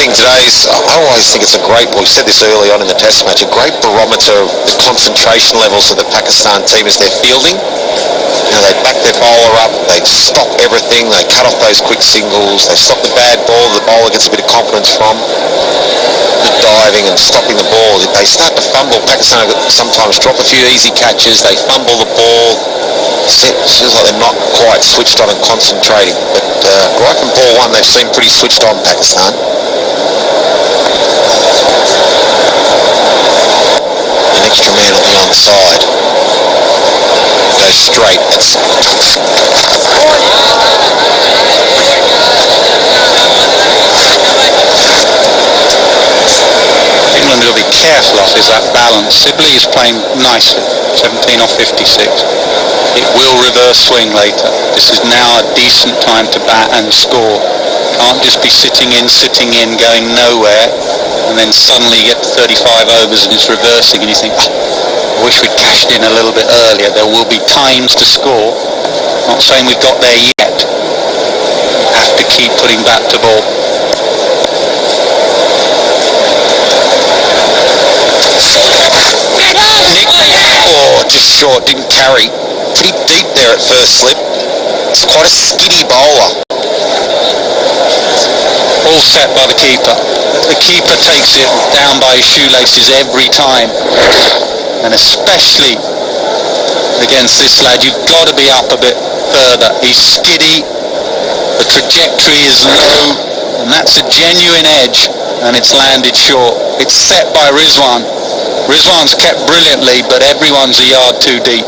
thing today is I always think it's a great, we said this early on in the test match, a great barometer of the concentration levels of the Pakistan team as they're fielding. You know, they back their bowler up, they stop everything, they cut off those quick singles, they stop the bad ball the bowler gets a bit of confidence from, the diving and stopping the ball. If they start to fumble, Pakistan sometimes drop a few easy catches, they fumble the ball. It feels like they're not quite switched on and concentrating. But right from ball one, they've seemed pretty switched on, Pakistan. An extra man on the onside. Goes straight. That's England will be careful of is that balance. Sibley is playing nicely, 17 off 56. It will reverse swing later. This is now a decent time to bat and score. Can't just be sitting in, going nowhere, and then suddenly get to 35 overs and it's reversing and you think, I wish we'd cashed in a little bit earlier. There will be times to score. Not saying we've got there yet. Have to keep putting bat to ball. just short, didn't carry. Pretty deep there at first slip. It's quite a skiddy bowler. All set by the keeper. The keeper takes it down by his shoelaces every time. And especially against this lad, you've got to be up a bit further. He's skiddy, the trajectory is low, and that's a genuine edge, and it's landed short. It's set by Rizwan. Rizwan's kept brilliantly, but everyone's a yard too deep.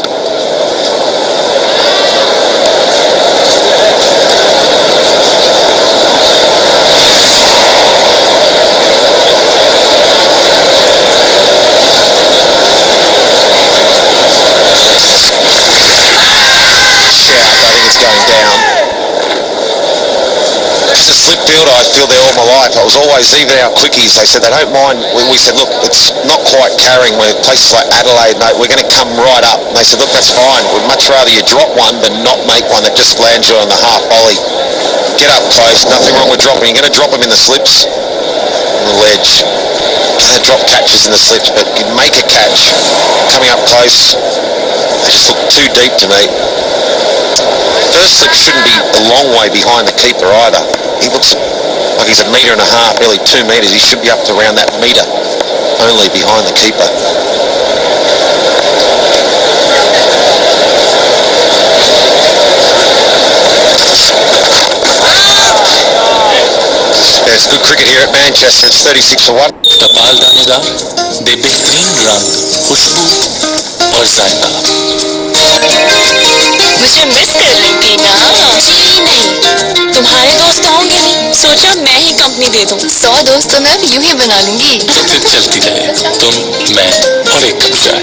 Slip fielder, I feel there all my life. I was always, even our quickies, they said they don't mind. We said, look, it's not quite carrying. We're places like Adelaide, no, we're going to come right up. And they said, look, that's fine. We'd much rather you drop one than not make one that just lands you on the half volley. Get up close, nothing wrong with dropping. You're going to drop them in the slips, on the ledge. They drop catches in the slips, but you make a catch coming up close. They just look too deep to me. First slip shouldn't be a long way behind the keeper either. He looks like he's 1.5 meters, nearly 2 meters. He should be up to around that meter, only behind the keeper. Yeah, it's good cricket here at Manchester. It's 36 for 1. टपाल दानेदार दे बेहतरीन रंग, खुशबू और जायका। मुझे miss कर लेती ना? जी नहीं, तुम्हारे दोस्त होंगे, सोचा मैं ही कंपनी दे दूं। 100 दोस्त तो मैं भी यूं ही बना लूंगी। तो फिर चलती रहे तुम, मैं और एक कप चाय।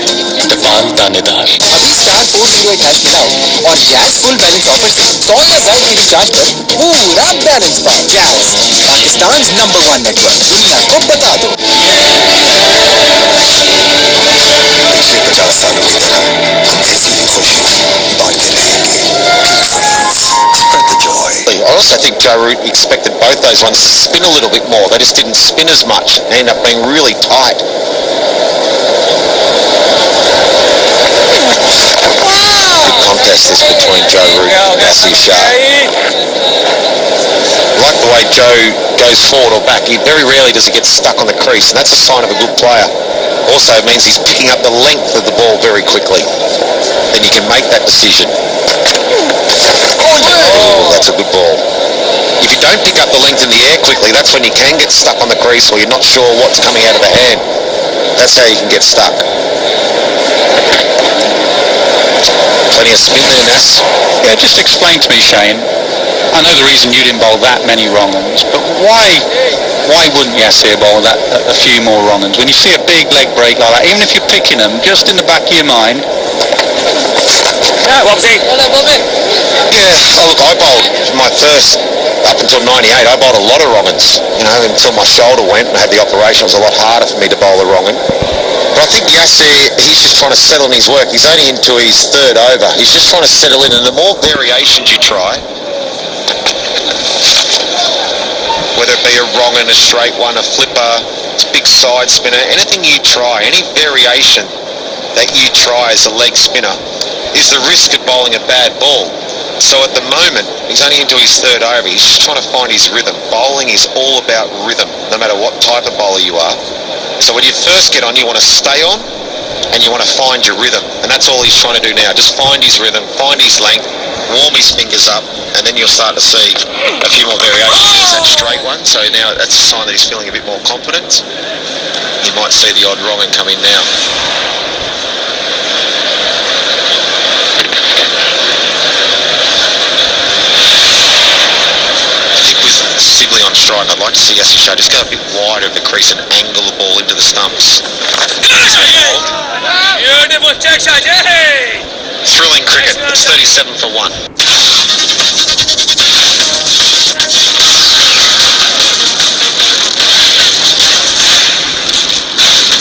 टपाल दानेदार। Star post paid has been out और जैज फुल बैलेंस ऑफर से 100 या बैंक की रिचार्ज पर पूरा बैलेंस पाओ। जैज, पाकिस्तान नंबर 1 नेटवर्क, दुनिया को बता दो। पिछले 50 सालों की तरह हम ऐसी ही खुशी बांटते रहेंगे। Spread the joy. I also think Joe Root expected both those ones to spin a little bit more. They just didn't spin as much. They ended up being really tight. Good contest this between Joe Root and Nasir Shah. Like the way Joe goes forward or back, he very rarely does he get stuck on the crease, and that's a sign of a good player. Also means he's picking up the length of the ball very quickly. Then you can make that decision. Oh, that's a good ball. If you don't pick up the length in the air quickly, that's when you can get stuck on the crease or you're not sure what's coming out of the hand. That's how you can get stuck. Plenty of spin there, Nas. Yeah, just explain to me, Shane. I know the reason you didn't bowl that many wrong uns, but why wouldn't Yasir bowl that a few more wrong uns? When you see a big leg break like that, even if you're picking them, just in the back of your mind. Yeah, oh, look, I bowled my first, up until 98, I bowled a lot of wrong uns, you know, until my shoulder went and I had the operation. It was a lot harder for me to bowl the wrong un. But I think Yasir, he's just trying to settle in his work. He's only into his third over. He's just trying to settle in, and the more variations you try, whether it be a wrong and a straight one, a flipper, big side spinner, anything you try, any variation that you try as a leg spinner is the risk of bowling a bad ball. So at the moment, he's only into his third over. He's just trying to find his rhythm. Bowling is all about rhythm, no matter what type of bowler you are. So when you first get on, you want to stay on and you want to find your rhythm. And that's all he's trying to do now. Just find his rhythm, find his length, warm his fingers up, and then you'll start to see a few more variations. There's that straight one, so now that's a sign that he's feeling a bit more confident. You might see the odd wrong and come in now. Sibley on strike, I'd like to see Yassi Shah just go a bit wider of the crease and angle the ball into the stumps. Beautiful check shot, hey! Thrilling cricket, it's 37 for 1.